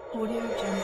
Audio Jungle.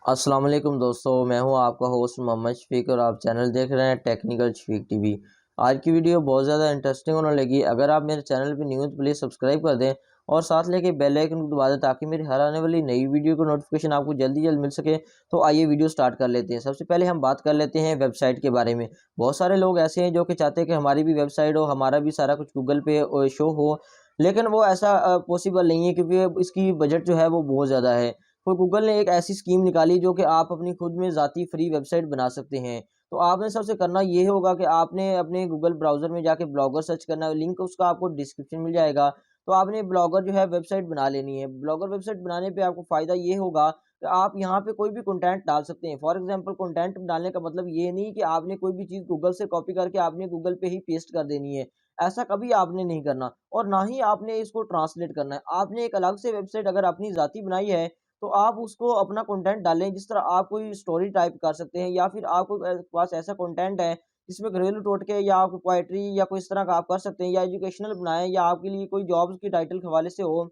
अस्सलाम वालेकुम दोस्तों, मैं हूं आपका होस्ट मोहम्मद शफीक और आप चैनल देख रहे हैं टेक्निकल शफीक टीवी। आज की वीडियो बहुत ज़्यादा इंटरेस्टिंग होने लगी। अगर आप मेरे चैनल पर न्यू तो प्लीज़ सब्सक्राइब कर दें और साथ लेके बेल आइकन को दबा दें ताकि मेरी हर आने वाली नई वीडियो को नोटिफिकेशन आपको जल्दी मिल सके। तो आइए वीडियो स्टार्ट कर लेते हैं। सबसे पहले हम बात कर लेते हैं वेबसाइट के बारे में। बहुत सारे लोग ऐसे हैं जो कि चाहते हैं कि हमारी भी वेबसाइट हो, हमारा भी सारा कुछ गूगल पे शो हो, लेकिन वो ऐसा पॉसिबल नहीं है क्योंकि इसकी बजट जो है वो बहुत ज़्यादा है। तो गूगल ने एक ऐसी स्कीम निकाली जो कि आप अपनी खुद में ज़ाती फ्री वेबसाइट बना सकते हैं। तो आपने सबसे करना ये होगा कि आपने अपने गूगल ब्राउज़र में जाके ब्लॉगर सर्च करना है, लिंक उसका आपको डिस्क्रिप्शन मिल जाएगा। तो आपने ब्लॉगर जो है वेबसाइट बना लेनी है। ब्लॉगर वेबसाइट बनाने पे आपको फ़ायदा ये होगा कि आप यहाँ पे कोई भी कंटेंट डाल सकते हैं। फॉर एग्ज़ाम्पल कंटेंट डालने का मतलब ये नहीं कि आपने कोई भी चीज़ गूगल से कॉपी करके आपने गूगल पे ही पेस्ट कर देनी है। ऐसा कभी आपने नहीं करना और ना ही आपने इसको ट्रांसलेट करना है। आपने एक अलग से वेबसाइट अगर अपनी ज़ाती बनाई है तो आप उसको अपना कंटेंट डालें। जिस तरह आप कोई स्टोरी टाइप कर सकते हैं या फिर आपके पास ऐसा कंटेंट है जिसमें घरेलू टोटके या आप पोएट्री या कोई इस तरह का आप कर सकते हैं या एजुकेशनल बनाएं या आपके लिए कोई जॉब्स की टाइटल के हवाले से हो,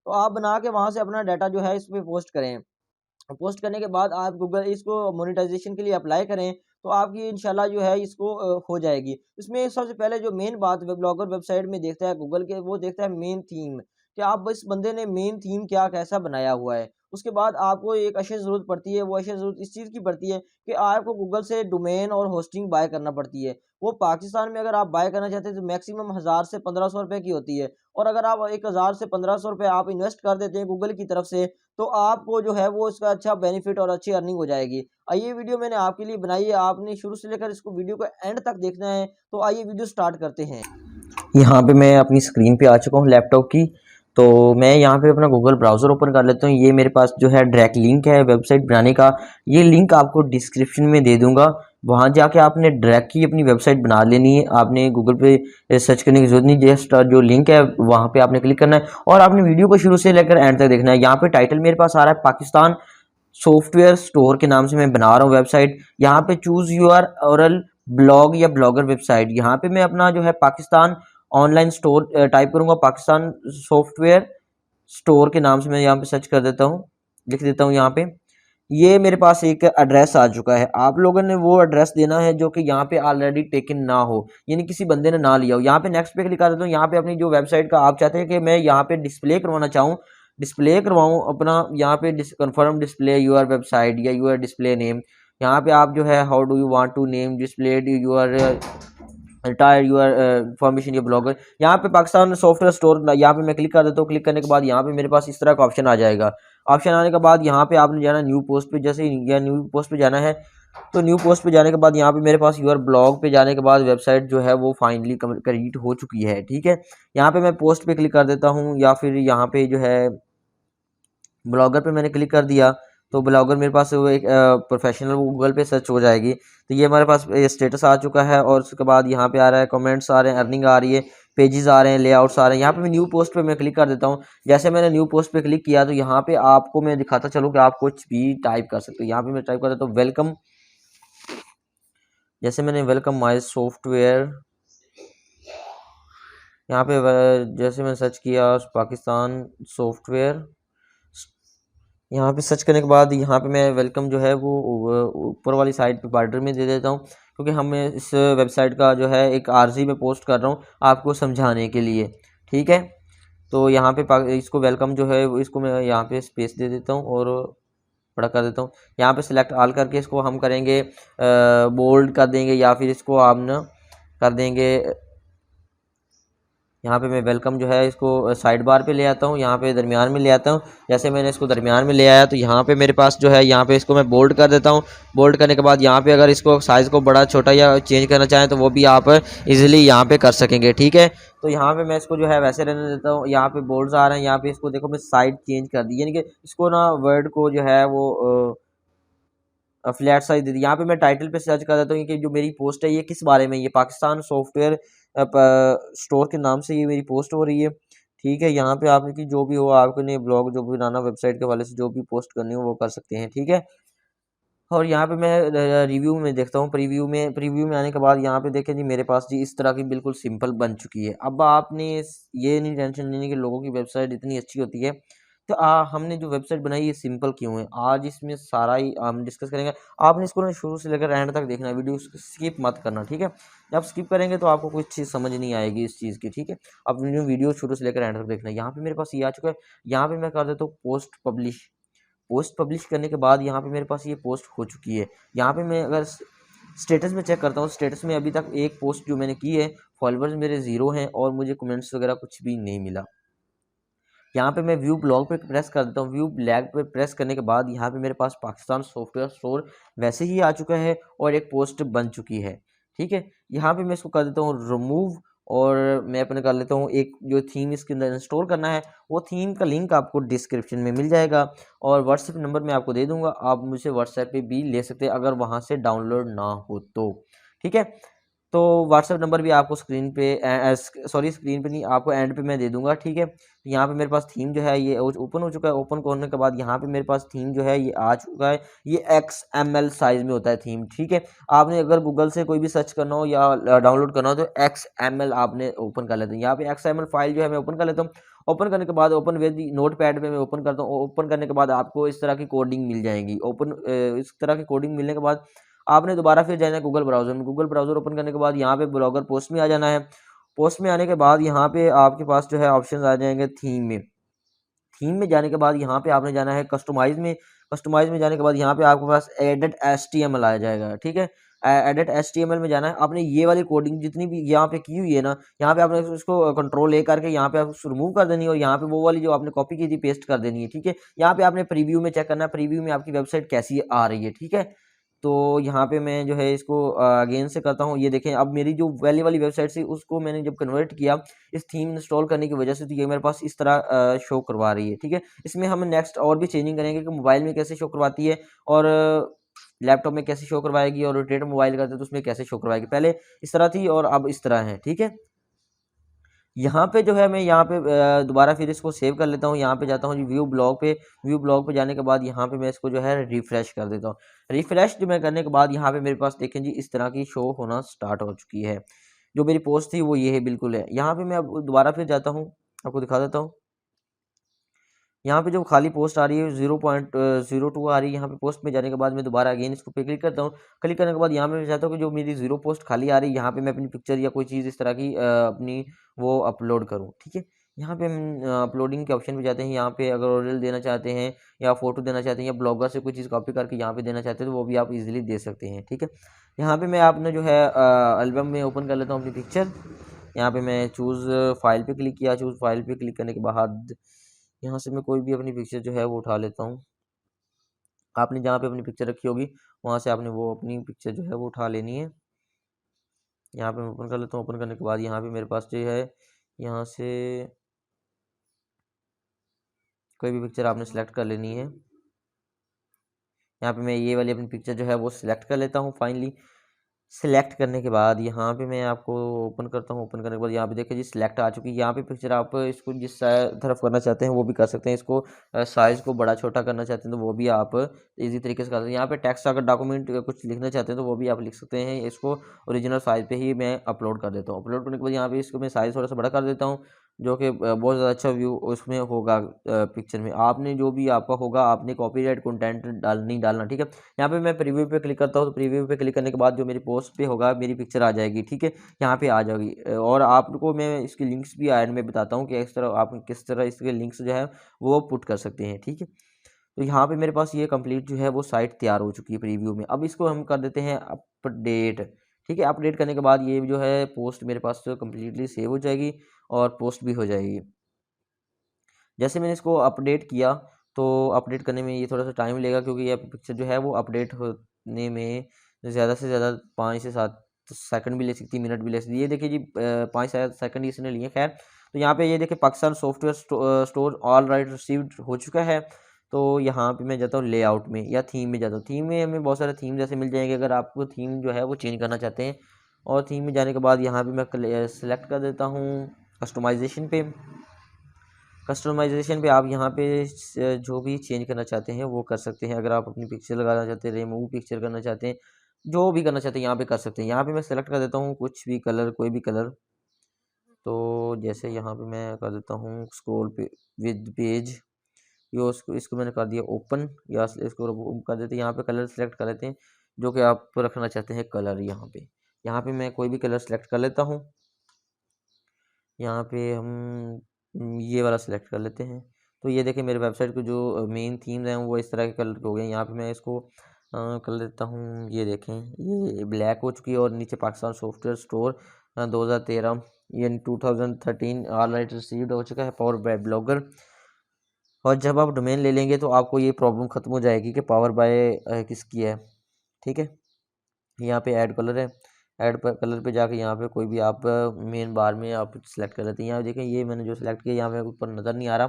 तो आप बना के वहां से अपना डाटा जो है इस पे पोस्ट करें। पोस्ट करने के बाद आप गूगल इसको मोनेटाइजेशन के लिए अप्लाई करें, तो आपकी इंशाल्लाह जो है इसको हो जाएगी। इसमें सबसे पहले जो मेन बात वेब ब्लॉगर वेबसाइट में देखता है गूगल के, वो देखता है मेन थीम, कि आप इस बंदे ने मेन थीम क्या कैसा बनाया हुआ है। उसके बाद आपको एक अशद ज़रूरत पड़ती है, वो अशद ज़रूरत इस चीज़ की पड़ती है कि आपको गूगल से डोमेन और होस्टिंग बाय करना पड़ती है। वो पाकिस्तान में अगर आप बाय करना चाहते हैं तो मैक्सिमम 1000 से 1500 रुपए की होती है, और अगर आप 1000 से 1500 रुपए आप इन्वेस्ट कर देते हैं गूगल की तरफ से, तो आपको जो है वो इसका अच्छा बेनिफिट और अच्छी अर्निंग हो जाएगी। ये वीडियो मैंने आपके लिए बनाई है, आपने शुरू से लेकर इसको वीडियो को एंड तक देखना है। तो आइए वीडियो स्टार्ट करते हैं। यहाँ पे मैं अपनी स्क्रीन पे आ चुका हूँ लैपटॉप की। तो मैं यहाँ पे अपना गूगल ब्राउज़र ओपन कर लेता हूँ। ये मेरे पास जो है डायरेक्ट लिंक है वेबसाइट बनाने का। ये लिंक आपको डिस्क्रिप्शन में दे दूंगा। वहाँ जाके आपने डायरेक्ट ही अपनी वेबसाइट बना लेनी है। आपने गूगल पे सर्च करने की जरूरत नहीं, जस्ट जो लिंक है वहाँ पे आपने क्लिक करना है और आपने वीडियो को शुरू से लेकर एंड तक देखना है। यहाँ पे टाइटल मेरे पास आ रहा है पाकिस्तान सॉफ्टवेयर स्टोर के नाम से मैं बना रहा हूँ वेबसाइट। यहाँ पे चूज यूर ओरल ब्लॉग या ब्लॉगर वेबसाइट, यहाँ पे मैं अपना जो है पाकिस्तान ऑनलाइन स्टोर टाइप करूंगा। पाकिस्तान सॉफ्टवेयर स्टोर के नाम से मैं यहाँ पे सर्च कर देता हूँ, लिख देता हूँ यहाँ पे। ये मेरे पास एक एड्रेस आ चुका है। आप लोगों ने वो एड्रेस देना है जो कि यहाँ पे ऑलरेडी टेकन ना हो, यानी किसी बंदे ने ना लिया हो। यहाँ पे नेक्स्ट पे क्लिक कर देता हूँ। यहाँ पे अपनी जो वेबसाइट का आप चाहते हैं कि मैं यहाँ पे डिस्प्ले करवाना चाहूँ, डिस्प्ले करवाऊँ अपना, यहाँ पे कन्फर्म डिस्प्ले यूर वेबसाइट या यूर डिस्प्ले नेम। यहाँ पे आप जो है how do you want to name display your retire your formation या ब्लॉगर। यहाँ पे पाकिस्तान सॉफ्टवेयर स्टोर यहाँ पे मैं क्लिक कर देता हूँ। क्लिक करने के बाद यहाँ पे मेरे पास इस तरह का ऑप्शन आ जाएगा। ऑप्शन आने के बाद यहाँ पे आपने जाना न्यू पोस्ट पे। जैसे या न्यू पोस्ट पे जाना है, तो न्यू पोस्ट पे जाने के बाद यहाँ पे मेरे पास यूर ब्लॉग पे जाने के बाद वेबसाइट जो है वो फाइनली कंप्लीट हो चुकी है। ठीक है, यहाँ पे मैं पोस्ट पे क्लिक कर देता हूँ या फिर यहाँ पे जो है ब्लॉगर पे मैंने क्लिक कर दिया, तो ब्लॉगर मेरे पास वो एक प्रोफेशनल गूगल पे सर्च हो जाएगी। तो ये हमारे पास स्टेटस आ चुका है और उसके बाद यहाँ पे आ रहा है कमेंट्स आ रहे हैं, अर्निंग आ रही है, पेजेस आ रहे हैं, लेआउट्स आ रहे हैं। यहाँ पे मैं न्यू पोस्ट पे मैं क्लिक कर देता हूँ। जैसे मैंने न्यू पोस्ट पे क्लिक किया तो यहाँ पे आपको मैं दिखाता चलूँ कि आप कुछ भी टाइप कर सकते हो। यहाँ पे मैं टाइप कर देता हूँ वेलकम। जैसे मैंने वेलकम माई सॉफ्टवेयर, यहाँ पे जैसे मैंने सर्च किया पाकिस्तान सॉफ्टवेयर, यहाँ पे सर्च करने के बाद यहाँ पे मैं वेलकम जो है वो ऊपर वाली साइड पे बॉर्डर में दे देता हूँ, क्योंकि हम इस वेबसाइट का जो है एक आरजी में पोस्ट कर रहा हूँ आपको समझाने के लिए। ठीक है, तो यहाँ पे इसको वेलकम जो है इसको मैं यहाँ पे स्पेस दे देता हूँ और बड़ा कर देता हूँ। यहाँ पे सिलेक्ट ऑल करके इसको हम करेंगे बोल्ड कर देंगे या फिर इसको हम ना कर देंगे। यहाँ पे मैं वेलकम जो है इसको साइड बार पे ले आता हूँ, यहाँ पे दरमियान में ले आता हूँ। जैसे मैंने इसको दरमियान में ले आया तो यहाँ पे मेरे पास जो है यहाँ पे इसको मैं बोल्ड कर देता हूँ। बोल्ड करने के बाद यहाँ पे अगर इसको साइज़ को बड़ा छोटा या चेंज करना चाहें तो वो भी आप इजीली यहाँ पे कर सकेंगे। ठीक है, तो यहाँ पे मैं इसको जो है वैसे रहने देता हूँ। यहाँ पे बोल्ड्स आ रहे हैं, यहाँ पे इसको देखो मैं साइड चेंज कर दी, यानी कि इसको ना वर्ड को जो है वो फ्लैट साइज दे दी। यहाँ पे मैं टाइटल पे सर्च कर देता हूँ कि जो मेरी पोस्ट है ये किस बारे में, ये पाकिस्तान सॉफ्टवेयर स्टोर के नाम से ये मेरी पोस्ट हो रही है। ठीक है, यहाँ पे आपकी जो भी हो, आपने ब्लॉग जो भी बनाना वेबसाइट के वाले से जो भी पोस्ट करनी हो वो कर सकते हैं। ठीक है, और यहाँ पे मैं रिव्यू में देखता हूँ, प्रीव्यू में आने के बाद यहाँ पे देखें जी मेरे पास जी इस तरह की बिल्कुल सिंपल बन चुकी है। अब आपने ये नहीं टेंशन लेनी कि लोगों की वेबसाइट इतनी अच्छी होती है, तो हमने जो वेबसाइट बनाई ये सिंपल क्यों है, आज इसमें सारा ही हम डिस्कस करेंगे। आपने इसको ना शुरू से लेकर एंड तक देखना है, वीडियो स्किप मत करना, ठीक है। जब स्किप करेंगे तो आपको कुछ चीज़ समझ नहीं आएगी इस चीज़ की, ठीक है। अब वीडियो शुरू से लेकर एंड तक देखना है। यहाँ पे मेरे पास ये आ चुका है, यहाँ पे मैं कर देता हूँ पोस्ट पब्लिश करने के बाद यहाँ पे मेरे पास ये पोस्ट हो चुकी है। यहाँ पे मैं अगर स्टेटस में चेक करता हूँ, स्टेटस में अभी तक एक पोस्ट जो मैंने की है, फॉलोअर्स मेरे 0 हैं और मुझे कमेंट्स वगैरह कुछ भी नहीं मिला। यहाँ पे मैं व्यू ब्लॉग पे प्रेस कर देता हूँ, व्यू ब्लैग पे प्रेस करने के बाद यहाँ पे मेरे पास पाकिस्तान सॉफ्टवेयर स्टोर वैसे ही आ चुका है और एक पोस्ट बन चुकी है, ठीक है। यहाँ पे मैं इसको कर देता हूँ रिमूव और मैं अपने कर लेता हूँ एक जो थीम इसके अंदर इंस्टॉल करना है, वो थीम का लिंक आपको डिस्क्रिप्शन में मिल जाएगा और व्हाट्सएप नंबर मैं आपको दे दूंगा, आप मुझसे व्हाट्सएप पे भी ले सकते हैं अगर वहाँ से डाउनलोड ना हो तो, ठीक है। तो व्हाट्सएप नंबर भी आपको स्क्रीन पे स्क्रीन पे नहीं, आपको एंड पे मैं दे दूंगा, ठीक है। तो यहाँ पे मेरे पास थीम जो है ये ओपन हो चुका है, ओपन करने के बाद यहाँ पे मेरे पास थीम जो है ये आ चुका है, ये XML साइज में होता है थीम, ठीक है। आपने अगर गूगल से कोई भी सर्च करना हो या डाउनलोड करना हो तो XML आपने ओपन कर लेते हैं। यहाँ पे XML फाइल जो है मैं ओपन कर लेता हूँ। ओपन करने के बाद ओपन विद नोट पैड पे मैं ओपन करता हूँ। ओपन करने के बाद आपको इस तरह की कोडिंग मिल जाएगी। इस तरह की कोडिंग मिलने के बाद आपने दोबारा फिर जाना है गूगल ब्राउज़र में। गूगल ब्राउज़र ओपन करने के बाद यहाँ पे ब्लॉगर पोस्ट में आ जाना है। पोस्ट में आने के बाद यहाँ पे आपके पास जो है ऑप्शन आ जाएंगे थीम में। थीम में जाने के बाद यहाँ पे आपने जाना है कस्टमाइज में। कस्टमाइज में जाने के बाद यहाँ पे आपके पास एडिट HTML आ जाएगा, ठीक है। एडिट HTML में जाना है, आपने ये वाली कोडिंग जितनी भी यहाँ पे की हुई है ना, यहाँ पे आपने उसको कंट्रोल A करके यहाँ पे आप रिमूव कर देनी है और यहाँ पे वो वाली जो आपने कॉपी की थी पेस्ट कर देनी है, ठीक है। यहाँ पे आपने प्रीव्यू में चेक करना है, प्रीव्यू में आपकी वेबसाइट कैसी आ रही है, ठीक है। तो यहाँ पे मैं जो है इसको अगेन से करता हूँ। ये देखें अब मेरी जो पहले वाली वेबसाइट थी उसको मैंने जब कन्वर्ट किया इस थीम इंस्टॉल करने की वजह से, तो ये मेरे पास इस तरह शो करवा रही है, ठीक है। इसमें हम नेक्स्ट और भी चेंजिंग करेंगे कि मोबाइल में कैसे शो करवाती है और लैपटॉप में कैसे शो करवाएगी और रोटेट मोबाइल करते तो उसमें कैसे शो करवाएगी। पहले इस तरह थी और अब इस तरह है, ठीक है। यहाँ पे जो है मैं यहाँ पे दोबारा फिर इसको सेव कर लेता हूँ। यहाँ पे जाता हूँ जी व्यू ब्लॉग पे जाने के बाद यहाँ पे मैं इसको जो है रिफ्रेश कर देता हूँ। रिफ्रेश जो मैं करने के बाद यहाँ पे मेरे पास देखें जी इस तरह की शो होना स्टार्ट हो चुकी है। जो मेरी पोस्ट थी वो ये है, बिल्कुल है। यहाँ पे मैं अब दोबारा फिर जाता हूँ, आपको दिखा देता हूँ। यहाँ पे जो खाली पोस्ट आ रही है 0.02 आ रही है। यहाँ पे पोस्ट में जाने के बाद मैं दोबारा अगेन इसको पे क्लिक करता हूँ। क्लिक करने के बाद यहाँ पे मैं चाहता हूँ कि जो मेरी 0 पोस्ट खाली आ रही है यहाँ पे मैं अपनी पिक्चर या कोई चीज़ इस तरह की अपनी वो अपलोड करूँ, ठीक है। यहाँ पे हम अपलोडिंग के ऑप्शन पे जाते हैं। यहाँ पे अगर रील देना चाहते हैं या फोटो देना चाहते हैं या ब्लॉगर से कोई चीज़ कॉपी करके यहाँ पे देना चाहते हैं तो वो भी आप इजीली दे सकते हैं, ठीक है। यहाँ पे मैं आपने जो है एल्बम में ओपन कर लेता हूँ अपनी पिक्चर। यहाँ पे मैं चूज़ फाइल पे क्लिक किया। चूज़ फाइल पे क्लिक करने के बाद यहाँ से मैं कोई भी अपनी पिक्चर जो है वो उठा लेता हूँ। आपने जहाँ पे अपनी पिक्चर रखी होगी वहाँ से आपने वो अपनी पिक्चर जो है वो उठा लेनी है। यहाँ पे मैं ओपन कर लेता हूँ। ओपन करने के बाद यहाँ पे मेरे पास जो है यहाँ से कोई भी पिक्चर आपने सेलेक्ट कर लेनी है। यहाँ पे मैं ये वाली अपनी पिक्चर जो है वो सिलेक्ट कर लेता हूँ फाइनली। सिलेक्ट करने के बाद यहाँ पे मैं आपको ओपन करता हूँ। ओपन करने के बाद यहाँ पे देखिए जी सिलेक्ट आ चुकी है। यहाँ पे पिक्चर आप इसको जिस तरफ करना चाहते हैं वो भी कर सकते हैं। इसको साइज़ को बड़ा छोटा करना चाहते हैं तो वो भी आप इजी तरीके से कर सकते हैं। यहाँ पे टेक्स्ट अगर डॉक्यूमेंट कुछ लिखना चाहते हैं तो वो भी आप लिख सकते हैं। इसको ओरिजिनल साइज़ पे ही मैं अपलोड कर देता हूँ। अपलोड करने के बाद यहाँ पे इसको मैं साइज़ थोड़ा सा बड़ा कर देता हूँ जो कि बहुत ज़्यादा अच्छा व्यू उसमें होगा। पिक्चर में आपने जो भी आपका होगा आपने कॉपीराइट कंटेंट नहीं डालना, ठीक है। यहाँ पे मैं प्रीव्यू पे क्लिक करता हूँ तो प्रीव्यू पे क्लिक करने के बाद जो मेरी पोस्ट पे होगा मेरी पिक्चर आ जाएगी, ठीक है। यहाँ पे आ जाएगी और आपको मैं इसकी लिंक्स भी एंड में बताता हूँ कि इस तरह आप किस तरह इसके लिंक्स जो है वो पुट कर सकते हैं, ठीक है। तो यहाँ पे मेरे पास ये कंप्लीट जो है वो साइट तैयार हो चुकी है प्रीव्यू में। अब इसको हम कर देते हैं अपडेट, ठीक है। अपडेट करने के बाद ये जो है पोस्ट मेरे पास कम्प्लीटली सेव हो जाएगी और पोस्ट भी हो जाएगी। जैसे मैंने इसको अपडेट किया तो अपडेट करने में ये थोड़ा सा टाइम लेगा क्योंकि ये पिक्चर जो है वो अपडेट होने में ज़्यादा से ज़्यादा 5 से 7 सेकंड भी ले सकती है, मिनट भी ले सकती है। ये देखिए जी 5 सेकंड ही इसने लिए, खैर। तो यहाँ पे ये देखिए Pakistan software store all right received हो चुका है। तो यहाँ पे मैं जाता हूँ लेआउट में या थीम में जाता हूँ। थीम में हमें बहुत सारे थीम जैसे मिल जाएंगे अगर आपको थीम जो है वो चेंज करना चाहते हैं। और थीम में जाने के बाद यहाँ पे मैं सेलेक्ट कर देता हूँ कस्टमाइजेशन पे। कस्टमाइजेशन पे आप यहाँ पे जो भी चेंज करना चाहते हैं वो कर सकते हैं। अगर आप अपनी पिक्चर लगाना चाहते हैं, रिमूव पिक्चर करना चाहते हैं, जो भी करना चाहते हैं यहाँ पे कर सकते हैं। यहाँ पे मैं सेलेक्ट कर देता हूँ कुछ भी कलर, कोई भी कलर। तो जैसे यहाँ पे मैं कर देता हूँ स्क्रॉल पे विद पेज, यो इसको मैंने कर दिया ओपन, या इसको कर देते हैं। यहाँ पे कलर सेलेक्ट कर लेते हैं जो कि आप रखना चाहते हैं कलर। यहाँ पे मैं कोई भी कलर सेलेक्ट कर लेता हूँ। यहाँ पे हम ये वाला सिलेक्ट कर लेते हैं। तो ये देखिए मेरे वेबसाइट के जो मेन थीम्स हैं वो इस तरह के कलर के हो गए। यहाँ पे मैं इसको कर लेता हूँ। ये देखें ये ब्लैक हो चुकी है और नीचे पाकिस्तान सॉफ्टवेयर स्टोर 2013 ये 2013 ऑल राइट रिसीव्ड हो चुका है पावर बाय ब्लॉगर। और जब आप डोमेन ले लेंगे तो आपको ये प्रॉब्लम ख़त्म हो जाएगी कि पावर बाय किसकी है। ठीक है, यहाँ पे ऐड कलर है, ऐड पर कलर पे जाके यहाँ पे कोई भी आप मेन बार में आप सिलेक्ट कर लेते हैं। यहाँ देखें ये मैंने जो सिलेक्ट किया यहाँ पे ऊपर नज़र नहीं आ रहा,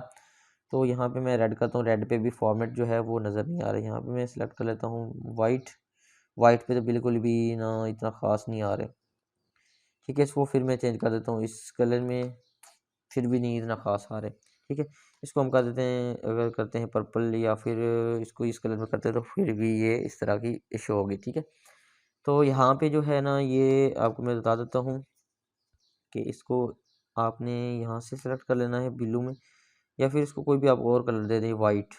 तो यहाँ पे मैं रेड करता हूँ। रेड पे भी फॉर्मेट जो है वो नज़र नहीं आ रहा। यहाँ पे मैं सिलेक्ट कर लेता हूँ वाइट। वाइट पे तो बिल्कुल भी ना इतना ख़ास नहीं आ रहे। ठीक है, इसको फिर मैं चेंज कर देता हूँ इस कलर में, फिर भी नहीं इतना ख़ास आ रहे। ठीक है, इसको हम कर देते हैं, अगर करते हैं पर्पल या फिर इसको इस कलर में करते हैं तो फिर भी ये इस तरह की इशू होगी। ठीक है, तो यहाँ पे जो है ना ये आपको मैं बता देता हूँ कि इसको आपने यहाँ से सेलेक्ट कर लेना है ब्लू में, या फिर इसको कोई भी आप और कलर दे दें वाइट।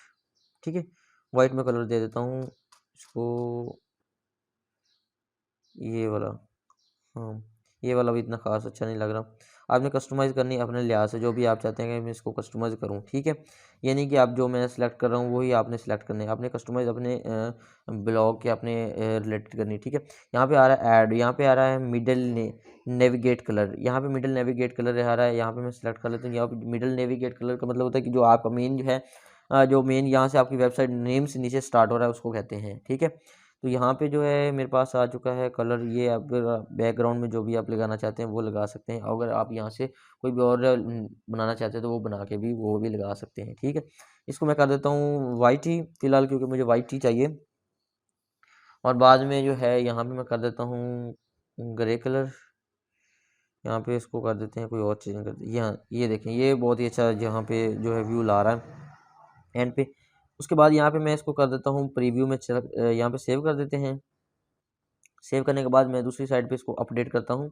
ठीक है, वाइट में कलर दे देता हूँ इसको, ये वाला। हाँ, ये वाला भी इतना ख़ास अच्छा नहीं लग रहा। आपने कस्टमाइज़ करनी है अपने लिहाज से, जो भी आप चाहते हैं कि मैं इसको कस्टमाइज़ करूँ। ठीक है, ये नहीं कि आप जो मैं सेलेक्ट कर रहा हूँ वही आपने सेलेक्ट करना है, आपने कस्टमाइज़ अपने ब्लॉग के अपने रिलेटेड करनी। ठीक है, यहाँ पे आ रहा है ऐड, यहाँ पे आ रहा है मिडल नेविगेट कलर। यहाँ पे मिडल नेविगेट कलर आ रहा है, यहाँ पे मैं सेलेक्ट कर लेता हूँ। यहाँ पे मिडल नेविगेट कलर का मतलब होता है कि जो आपका मेन जो है जो मेन यहाँ से आपकी वेबसाइट नेम से नीचे स्टार्ट हो रहा है उसको कहते हैं। ठीक है, तो यहाँ पे जो है मेरे पास आ चुका है कलर। ये आप बैकग्राउंड में जो भी आप लगाना चाहते हैं वो लगा सकते हैं। अगर आप यहाँ से कोई भी और बनाना चाहते हैं तो वो बना के भी वो भी लगा सकते हैं। ठीक है, इसको मैं कर देता हूँ वाइट ही फिलहाल, क्योंकि मुझे वाइट ही चाहिए। और बाद में जो है यहाँ पे मैं कर देता हूँ ग्रे कलर। यहाँ पे इसको कर देते हैं कोई और चीज़ कर देते, यहाँ ये देखें ये बहुत ही अच्छा यहाँ पे जो है व्यू ला रहा है एंड पे। उसके बाद यहाँ पे मैं इसको कर देता हूँ प्रीव्यू में, यहाँ पे सेव कर देते हैं। सेव करने के बाद मैं दूसरी साइड पे इसको अपडेट करता हूँ।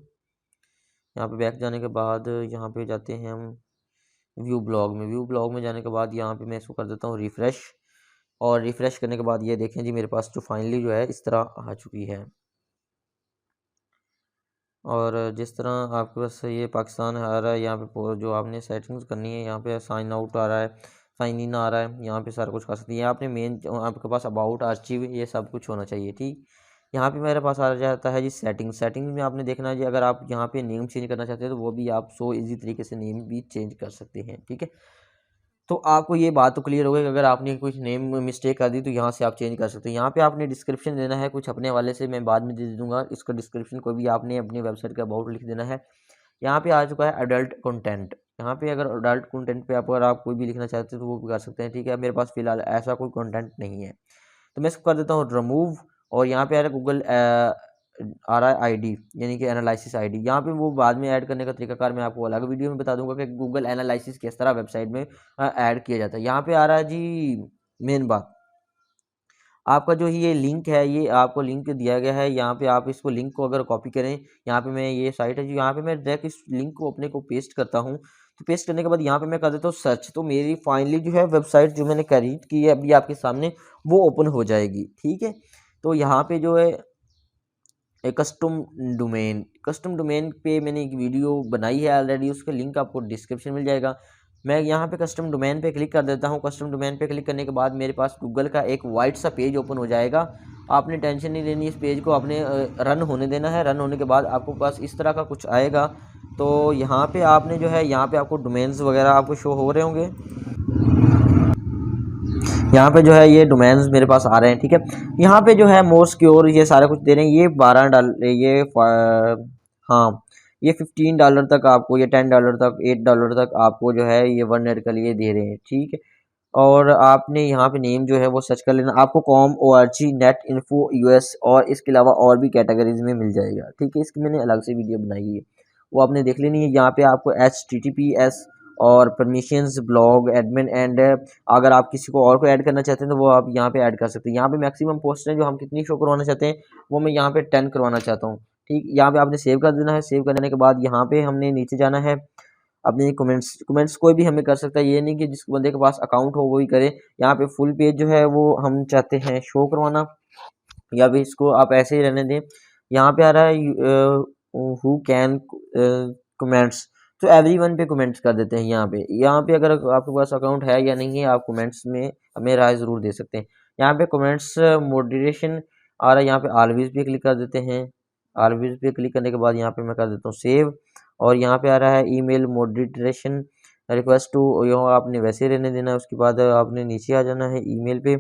यहाँ पे बैक जाने के बाद यहाँ पे जाते हैं हम व्यू ब्लॉग में। व्यू ब्लॉग में जाने के बाद यहाँ पे मैं इसको कर देता हूँ रिफ़्रेश। और रिफ़्रेश करने के बाद ये देखें जी मेरे पास जो फाइनली जो है इस तरह आ चुकी है। और जिस तरह आपके पास ये पाकिस्तान आ रहा है, यहाँ पे जो आपने सेटिंग्स करनी है, यहाँ पे साइन आउट आ रहा है, साइन इन आ रहा है, यहाँ पे सारा कुछ कर सकती है। आपने मेन आपके पास अबाउट आर्चिव ये सब कुछ होना चाहिए। ठीक, यहाँ पे मेरे पास आ जाता है जी सेटिंग्स। सेटिंग्स में आपने देखना है जी, अगर आप यहाँ पे नेम चेंज करना चाहते हैं तो वो भी आप सो इजी तरीके से नेम भी चेंज कर सकते हैं। ठीक है, तो आपको ये बात तो क्लियर हो गई कि अगर आपने कुछ नेम मिस्टेक कर दी तो यहाँ से आप चेंज कर सकते हैं। यहाँ पे आपने डिस्क्रिप्शन देना है कुछ अपने वाले से, मैं बाद में दे दूँगा इसका डिस्क्रिप्शन, कोई भी आपने अपनी वेबसाइट का अबाउट लिख देना है। यहाँ पे आ चुका है अडल्ट कंटेंट। यहाँ पे अगर अडल्ट कंटेंट पे अगर आप कोई भी लिखना चाहते हैं तो वो भी कर सकते हैं। ठीक है, मेरे पास फिलहाल ऐसा कोई कंटेंट नहीं है तो मैं इसको कर देता हूँ रिमूव। और यहाँ पे आ रहा है गूगल आ रहा है आईडी, यानी कि एनालिसिस आईडी। यहाँ पे वो बाद में ऐड करने का तरीकाकार मैं आपको अलग वीडियो में बता दूंगा कि गूगल एनालिसिस किस तरह वेबसाइट में ऐड किया जाता है। यहाँ पे आ रहा है जी मेन बात, आपका जो ये लिंक है ये आपको लिंक दिया गया है। यहाँ पे आप इसको लिंक को अगर कॉपी करें, यहाँ पे मैं ये साइट है जी, यहाँ पे मैं डायरेक्ट इस लिंक को अपने को पेस्ट करता हूँ। तो पेस्ट करने के बाद यहाँ पे मैं कर देता हूँ सर्च, तो मेरी फाइनली जो है वेबसाइट जो मैंने खरीद की है अभी आपके सामने वो ओपन हो जाएगी। ठीक है, तो यहाँ पे जो है कस्टम डोमेन पे मैंने एक वीडियो बनाई है ऑलरेडी, उसका लिंक आपको डिस्क्रिप्शन मिल जाएगा। मैं यहाँ पे कस्टम डोमेन पे क्लिक कर देता हूँ। कस्टम डोमेन पे क्लिक करने के बाद मेरे पास गूगल का एक वाइट सा पेज ओपन हो जाएगा। आपने टेंशन नहीं लेनी, इस पेज को आपने रन होने देना है। रन होने के बाद आपको पास इस तरह का कुछ आएगा। तो यहाँ पे आपने जो है यहाँ पे आपको डोमेन्स वगैरह आपको शो हो रहे होंगे। यहाँ पे जो है ये डोमेन्स मेरे पास आ रहे हैं। ठीक है, यहाँ पे जो है मोर सिक्योर ये सारा कुछ दे रहे हैं। ये $12 ये हाँ ये $15 तक आपको, ये $10 तक, $8 तक आपको जो है ये 1 ईयर के लिए दे रहे हैं। ठीक है, और आपने यहाँ पे नेम जो है वो सर्च कर लेना, आपको com.org नेट इन्फो यूएस और इसके अलावा और भी कैटेगरीज में मिल जाएगा। ठीक है, इसकी मैंने अलग से वीडियो बनाई है वो आपने देख लेनी है। यहाँ पे आपको HTTPS और परमिशंस, ब्लॉग, एडमिन एंड अगर आप किसी को और को ऐड करना चाहते हैं तो वो आप यहाँ पे ऐड कर सकते हैं। यहाँ पे मैक्सिमम पोस्ट है जो हम कितनी शो करवाना चाहते हैं वो मैं यहाँ पे 10 करवाना चाहता हूँ। ठीक, यहाँ पे आपने सेव कर देना है। सेव करने के बाद यहाँ पे हमने नीचे जाना है, अपने कमेंट्स कोई भी हमें कर सकता है, ये नहीं कि जिस बंदे के पास अकाउंट हो वो ही करे। यहाँ पे फुल पेज जो है वो हम चाहते हैं शो करवाना, या फिर इसको आप ऐसे ही रहने दें। यहाँ पे आ रहा है हु कैन कमेंट्स, तो एवरीवन पे कमेंट्स कर देते हैं। यहाँ पे अगर आपके पास अकाउंट है या नहीं है आप कमेंट्स में हमें राय ज़रूर दे सकते हैं। यहाँ पे कमेंट्स मॉडरेशन आ रहा है, यहाँ पे ऑलवेज पे क्लिक कर देते हैं। ऑलवेज पे क्लिक करने के बाद यहाँ पे मैं कर देता हूँ सेव, और यहाँ पे आ रहा है ईमेल मॉडरेशन रिक्वेस्ट टू, यहाँ आपने वैसे रहने देना है। उसके बाद आपने नीचे आ जाना है ईमेल पे,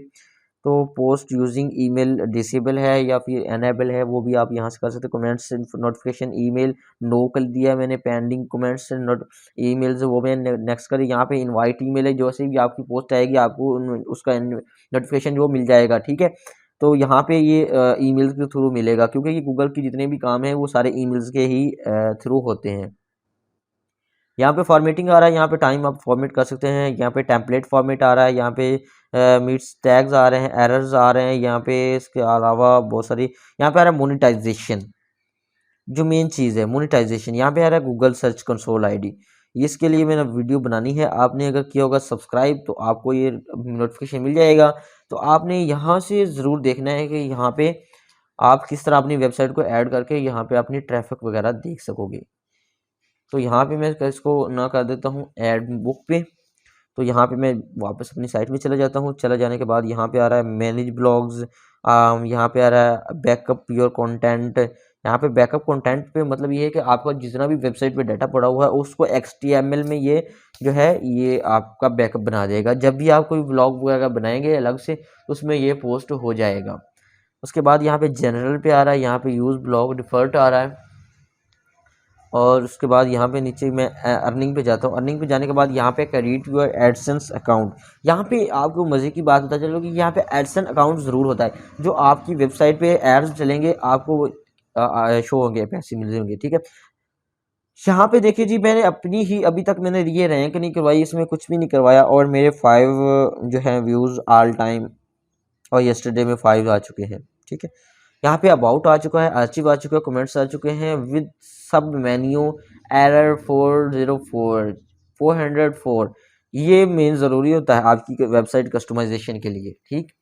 तो पोस्ट यूजिंग ईमेल डिसेबल है या फिर एनेबल है वो भी आप यहाँ से कर सकते हो। कमेंट्स नोटिफिकेशन ईमेल नो कर दिया मैंने, पेंडिंग कमेंट्स नोट ईमेल्स वो मैंने नेक्स्ट कर। यहाँ पे इनवाइट ईमेल है, जैसे भी आपकी पोस्ट आएगी आपको उसका नोटिफिकेशन जो मिल जाएगा। ठीक है, तो यहाँ पे ये ईमेल्स के थ्रू मिलेगा, क्योंकि ये गूगल के जितने भी काम है वो सारे ईमेल्स के ही थ्रू होते हैं। यहाँ पे फॉर्मेटिंग आ रहा है, यहाँ पे टाइम आप फॉर्मेट कर सकते हैं। यहाँ पे टेम्पलेट फॉर्मेट आ रहा है, यहाँ पे मीट्स टैग्स आ रहे हैं, एरर्स आ रहे हैं। यहाँ पे इसके अलावा बहुत सारी, यहाँ पे आ रहा है मोनेटाइजेशन, जो मेन चीज़ है मोनेटाइजेशन। यहाँ पे आ रहा है गूगल सर्च कंसोल आईडी, इसके लिए मैंने वीडियो बनानी है। आपने अगर किया होगा सब्सक्राइब तो आपको ये नोटिफिकेशन मिल जाएगा। तो आपने यहाँ से ज़रूर देखना है कि यहाँ पे आप किस तरह अपनी वेबसाइट को ऐड करके यहाँ पे अपनी ट्रैफिक वगैरह देख सकोगे। तो यहाँ पे मैं इसको ना कर देता हूँ ऐड बुक पे। तो यहाँ पे मैं वापस अपनी साइट में चला जाता हूँ। चला जाने के बाद यहाँ पे आ रहा है मैनेज ब्लॉग्स, यहाँ पे आ रहा है बैकअप योर कंटेंट। यहाँ पे बैकअप कंटेंट पे मतलब ये है कि आपका जितना भी वेबसाइट पे डाटा पड़ा हुआ है उसको XML में ये जो है ये आपका बैकअप बना देगा। जब भी आप कोई ब्लॉग वगैरह बनाएंगे अलग से तो उसमें ये पोस्ट हो जाएगा। उसके बाद यहाँ पे जनरल पे आ रहा है, यहाँ पे यूज़ ब्लॉग डिफ़ॉल्ट आ रहा है, और उसके बाद यहाँ पे नीचे मैं अर्निंग पे जाता हूँ। अर्निंग पे जाने के बाद यहाँ पे क्रिएट योर एडसेंस अकाउंट। यहाँ पे आपको मज़े की बात बता चलो कि यहाँ पे एडसेंस अकाउंट ज़रूर होता है, जो आपकी वेबसाइट पे एड्स चलेंगे आपको शो होंगे, पैसे मिल होंगे। ठीक है, यहाँ पे देखिए जी, मैंने अपनी ही अभी तक मैंने ये रैंक नहीं करवाई, इसमें कुछ भी नहीं करवाया, और मेरे 5 जो है व्यूज़ ऑल टाइम, और येस्टरडे में 5 आ चुके हैं। ठीक है, यहाँ पे अबाउट आ चुका है, आर्चिव आ चुका है, कमेंट्स आ चुके हैं विद सब मेन्यू एरर 404 ये मेन ज़रूरी होता है आपकी वेबसाइट कस्टमाइजेशन के लिए। ठीक,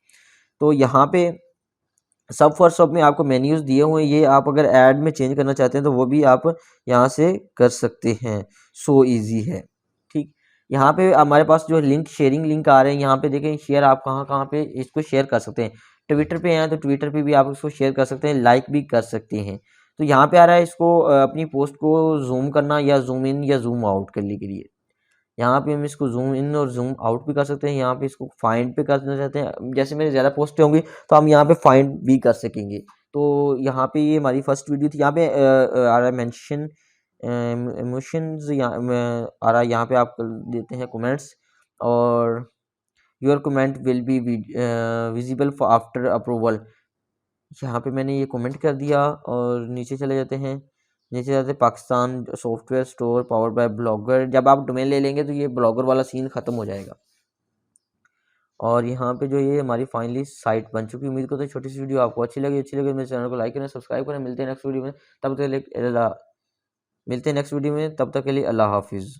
तो यहाँ पे सब फॉर सब में आपको मेन्यूज़ दिए हुए हैं, ये आप अगर ऐड में चेंज करना चाहते हैं तो वो भी आप यहाँ से कर सकते हैं, सो इजी है। ठीक, यहाँ पे हमारे पास जो लिंक शेयरिंग लिंक आ रहे हैं, यहाँ पे देखें शेयर आप कहाँ कहाँ पे इसको शेयर कर सकते हैं। ट्विटर पे हैं तो ट्विटर पे भी आप इसको शेयर कर सकते हैं, लाइक भी कर सकते हैं। तो यहाँ पे आ रहा है इसको अपनी पोस्ट को जूम करना या जूम इन या जूम आउट करने के लिए, यहाँ पे हम इसको जूम इन और जूम आउट भी कर सकते हैं। यहाँ पे इसको फाइंड पे करना चाहते हैं, जैसे मेरे ज़्यादा पोस्टें होंगी तो हम यहाँ पे फाइंड भी कर सकेंगे। तो यहाँ पे ये हमारी फर्स्ट वीडियो थी। यहाँ पे आ रहा है मेंशन इमोशंस, आ रहा है यहाँ पे आप देते हैं कमेंट्स, और your comment will be visible for after approval. यहाँ पे मैंने ये कमेंट कर दिया, और नीचे चले जाते हैं। नीचे जाते Pakistan software store powered by blogger. जब आप डोमेन ले लेंगे तो ये ब्लॉगर वाला सीन ख़त्म हो जाएगा। और यहाँ पे जो ये हमारी फाइनली साइट बन चुकी है। उम्मीद करता हूँ छोटी सी वीडियो आपको अच्छी लगी मेरे चैनल को लाइक करें, सब्सक्राइब करें। मिलते हैं नेक्स्ट वीडियो में, तब तक के लिए अल्लाह हाफिज़।